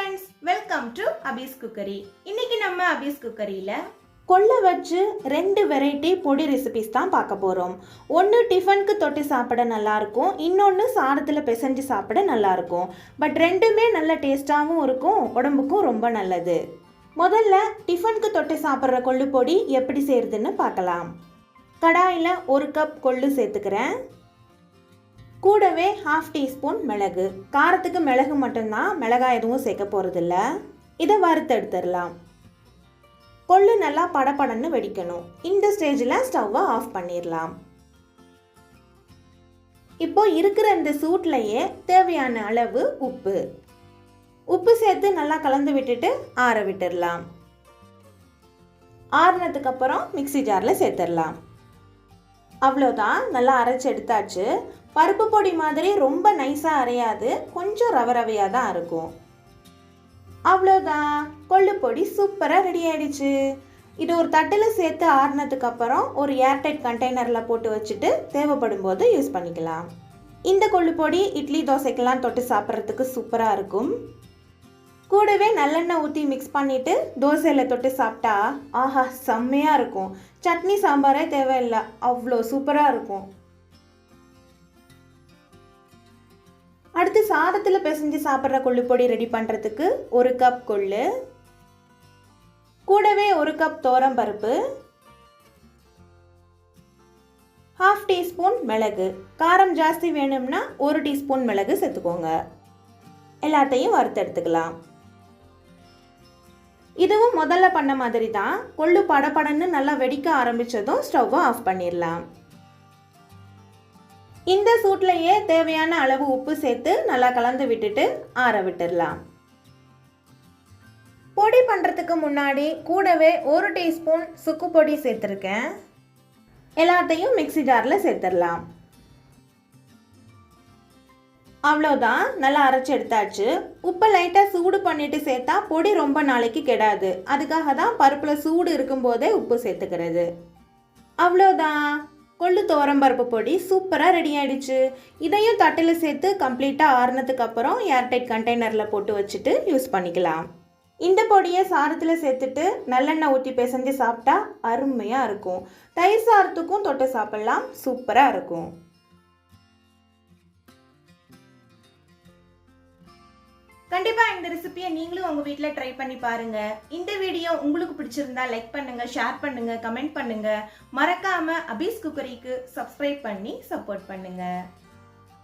friends, welcome to Abhi's Cookery. இன்னைக்கு நம்ம Abhi's Cookeryல கொள்ள வச்சு ரெண்டு வெரைட்டி பொடி ரெசிபிஸ் தான் பார்க்க போறோம். ஒன்னு டிஃபனுக்கு தொட்டு சாப்பிட நல்லா இருக்கும், இன்னொன்னு சாதத்துல பிசைஞ்சு சாப்பிட நல்லா இருக்கும். பட் ரெண்டுமே நல்ல டேஸ்டாவும் இருக்கும், உடம்புக்கும் ரொம்ப நல்லது. முதல்ல டிஃபனுக்கு தொட்டு சாப்பிட்ற கொள்ளு பொடி எப்படி செய்யறதுன்னு பார்க்கலாம். கடாயில் 1 கப் கொள்ளு சேர்த்துக்கிறேன். கூடவே 1/2 டீஸ்பூன் மிளகு. காரத்துக்கு மிளகு மட்டும்தான், மிளகாய் எதுவும் சேர்க்க போகிறதில்ல. இதை வறுத்து எடுத்துடலாம். கொள்ளு நல்லா படபடன்னு வெடிக்கணும். இந்த ஸ்டேஜில் ஸ்டவ்வை ஆஃப் பண்ணிடலாம். இப்போ இருக்கிற இந்த சூட்லையே தேவையான அளவு உப்பு சேர்த்து நல்லா கலந்து விட்டுட்டு ஆற விட்டுடலாம். ஆறுனதுக்கு அப்புறம் மிக்ஸி ஜாரில் சேர்த்துடலாம். அவ்வளோதான், நல்லா அரைச்சி எடுத்தாச்சு. பருப்பு பொடி மாதிரி ரொம்ப நைஸாக அரையாது, கொஞ்சம் ரவையாக தான் இருக்கும். அவ்வளோதான், கொள்ளு பொடி சூப்பராக ரெடி ஆயிடுச்சு. இது ஒரு தட்டில் சேர்த்து ஆறுனதுக்கு அப்புறம் ஒரு ஏர்டைட் கண்டெய்னரில் போட்டு வச்சுட்டு தேவைப்படும் போது யூஸ் பண்ணிக்கலாம். இந்த கொள்ளு பொடி இட்லி தோசைக்கெல்லாம் தொட்டு சாப்பிட்றதுக்கு சூப்பராக இருக்கும். கூடவே நல்லெண்ணெய் ஊற்றி மிக்ஸ் பண்ணிவிட்டு தோசையில் தொட்டு சாப்பிட்டா ஆஹா செம்மையாக இருக்கும். சட்னி சாம்பாரே தேவையில்லை, அவ்வளோ சூப்பராக இருக்கும். அடுத்து சாதத்தில் பிசைஞ்சு சாப்பிட்ற கொள்ளு பொடி ரெடி பண்ணுறதுக்கு 1 கப் கொள்ளு, கூடவே 1 கப் பருப்பு, 1/2 டீஸ்பூன் மிளகு. காரம் ஜாஸ்தி வேணும்னா 1 டீஸ்பூன் மிளகு சேர்த்துக்கோங்க. எல்லாத்தையும் வறுத்து எடுத்துக்கலாம். இதுவும் முதல்ல பண்ண மாதிரி தான். கொள்ளு படபடன்னு நல்லா வெடிக்க ஆரம்பித்ததும் ஸ்டவ்வை ஆஃப் பண்ணிடலாம். இந்த சூட்லையே தேவையான அளவு உப்பு சேர்த்து நல்லா கலந்து விட்டுட்டு ஆற விட்டுடலாம். பொடி பண்ணுறதுக்கு முன்னாடி கூடவே 1 டீஸ்பூன் சுக்கு பொடி சேர்த்துருக்கேன். எல்லாத்தையும் மிக்ஸி ஜாரில் சேர்த்துடலாம். அவ்வளோதான், நல்லா அரைச்சி எடுத்தாச்சு. உப்பை லைட்டாக சூடு பண்ணிட்டு சேர்த்தா பொடி ரொம்ப நாளைக்கு கெடாது. அதுக்காக தான் பருப்பில் சூடு இருக்கும்போதே உப்பு சேர்த்துக்கிறது. அவ்வளோதான், கொள்ளு பருப்பு பொடி சூப்பராக ரெடி ஆயிடுச்சு. இதையும் தட்டில் சேர்த்து கம்ப்ளீட்டாக ஆறுனதுக்கு அப்புறம் ஏர்டைட் கண்டெய்னரில் போட்டு வச்சுட்டு யூஸ் பண்ணிக்கலாம். இந்த பொடியை சாதத்தில் சேர்த்துட்டு நல்லெண்ணெய் ஊற்றி பிசைஞ்சு சாப்பிட்டா அருமையாக இருக்கும். தயிர் சாதத்துக்கும் தொட்டு சாப்பிட்லாம், சூப்பராக இருக்கும். கண்டிப்பாக இந்த ரெசிபியை நீங்களும் உங்கள் வீட்டில் ட்ரை பண்ணி பாருங்கள். இந்த வீடியோ உங்களுக்கு பிடிச்சிருந்தா லைக் பண்ணுங்கள், ஷேர் பண்ணுங்கள், கமெண்ட் பண்ணுங்கள். மறக்காமல் அபீஸ் குக்கரிக்கு சப்ஸ்கிரைப் பண்ணி சப்போர்ட் பண்ணுங்கள்.